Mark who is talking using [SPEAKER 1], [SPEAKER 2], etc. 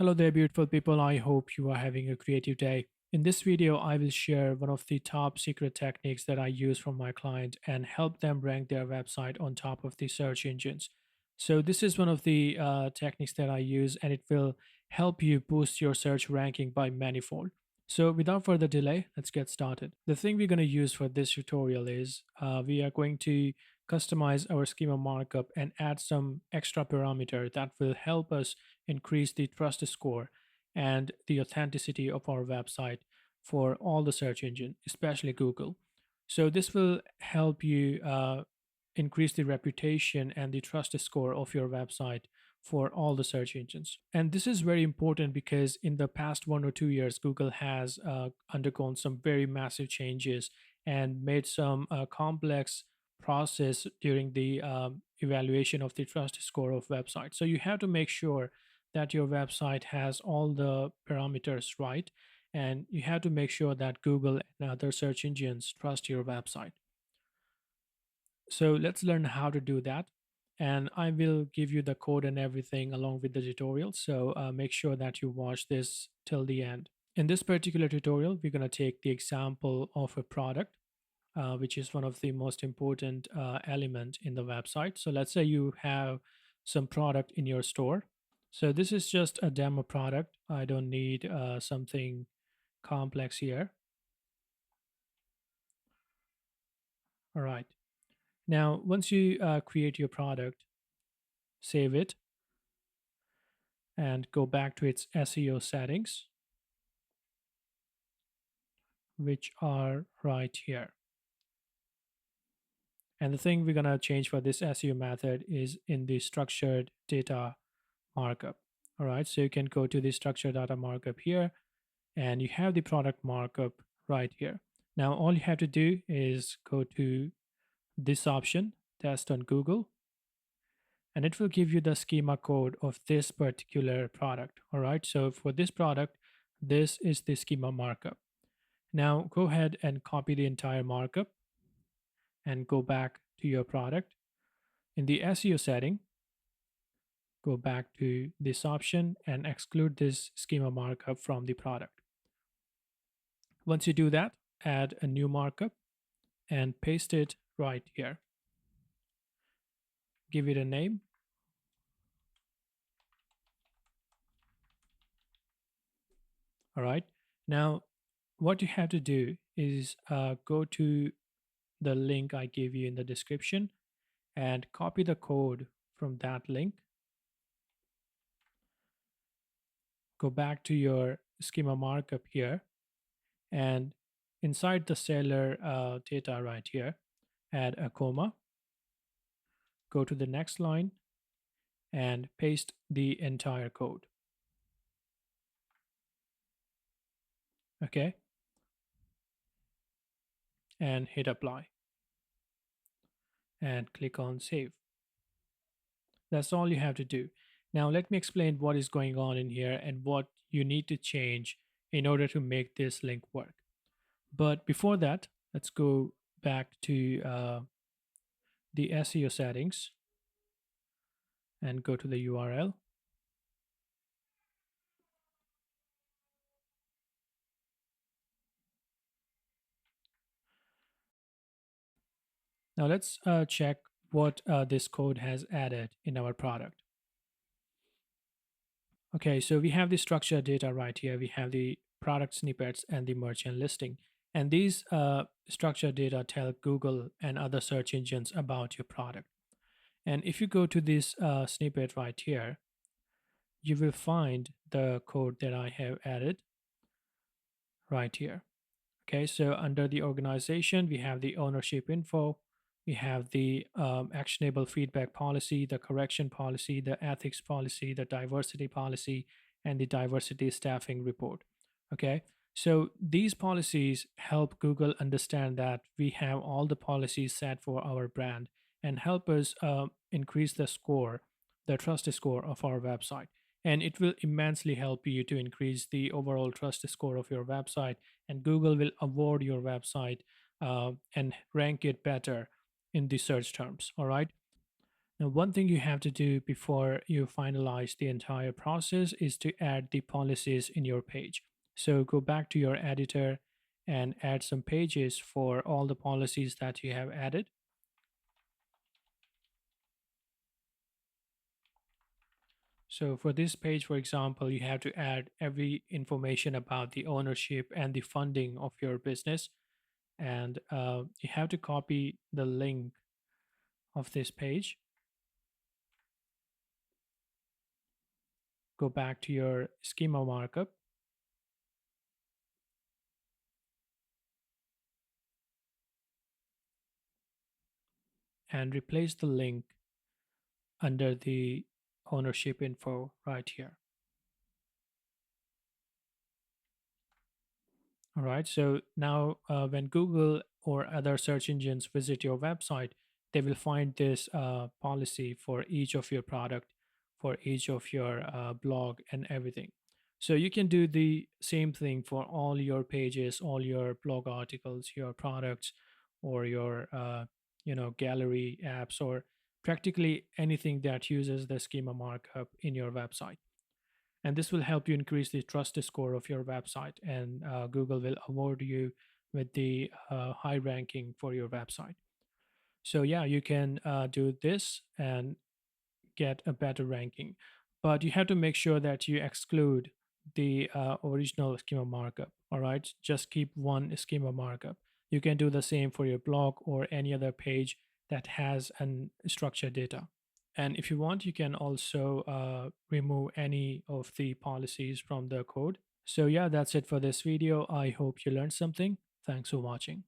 [SPEAKER 1] Hello there, beautiful people. I hope you are having a creative day. In this video, I will share one of the top secret techniques that I use for my client and help them rank their website on top of the search engines. So, this is one of the techniques that I use, and it will help you boost your search ranking by manifold. So, without further delay, let's get started. The thing we're going to use for this tutorial is we are going to customize our schema markup and add some extra parameter that will help us increase the trust score and the authenticity of our website for all the search engine, especially Google. So this will help you increase the reputation and the trust score of your website for all the search engines. And this is very important because in the past 1 or 2 years, Google has undergone some very massive changes and made some complex process during the evaluation of the trust score of websites. So you have to make sure that your website has all the parameters right, and you have to make sure that Google and other search engines trust your website. So let's learn how to do that. And I will give you the code and everything along with the tutorial. So make sure that you watch this till the end. In this particular tutorial, we're going to take the example of a product, which is one of the most important element in the website. So let's say you have some product in your store. So this is just a demo product. I don't need something complex here. All right. Now, once you create your product, save it and go back to its SEO settings, which are right here. And the thing we're going to change for this SEO method is in the structured data markup. All right. So you can go to the structured data markup here and you have the product markup right here. Now, all you have to do is go to this option, test on Google, and it will give you the schema code of this particular product. All right. So for this product, this is the schema markup. Now go ahead and copy the entire markup and go back to your product. In the SEO setting, go back to this option and exclude this schema markup from the product. Once you do that, add a new markup and paste it right here. Give it a name. All right. Now, what you have to do is go to the link I gave you in the description and copy the code from that link. Go back to your schema markup here and inside the seller data right here, add a comma, go to the next line and paste the entire code. Okay. And hit apply and click on save. That's all you have to do. Now let me explain what is going on in here and what you need to change in order to make this link work. But before that, let's go back to the SEO settings and go to the URL. Now let's check what this code has added in our product. Okay, so we have the structured data right here. We have the product snippets and the merchant listing. And these structured data tell Google and other search engines about your product. And if you go to this snippet right here, you will find the code that I have added right here. Okay, so under the organization, we have the ownership info, we have the actionable feedback policy, the correction policy, the ethics policy, the diversity policy, and the diversity staffing report. Okay, so these policies help Google understand that we have all the policies set for our brand and help us increase the score, the trust score of our website. And it will immensely help you to increase the overall trust score of your website, and Google will award your website and rank it better in the search terms. All right. Now, one thing you have to do before you finalize the entire process is to add the policies in your page. So go back to your editor and add some pages for all the policies that you have added. So for this page, for example, you have to add every information about the ownership and the funding of your business. And you have to copy the link of this page, go back to your schema markup, and replace the link under the ownership info right here. All right. So now, when Google or other search engines visit your website, they will find this policy for each of your product, for each of your blog, and everything. So you can do the same thing for all your pages, all your blog articles, your products, or your gallery apps, or practically anything that uses the schema markup in your website. And this will help you increase the trust score of your website, and Google will award you with the high ranking for your website. So yeah, you can do this and get a better ranking, but you have to make sure that you exclude the original schema markup. All right, just keep one schema markup. You can do the same for your blog or any other page that has an structured data. And if you want, you can also remove any of the policies from the code. So yeah, that's it for this video. I hope you learned something. Thanks for watching.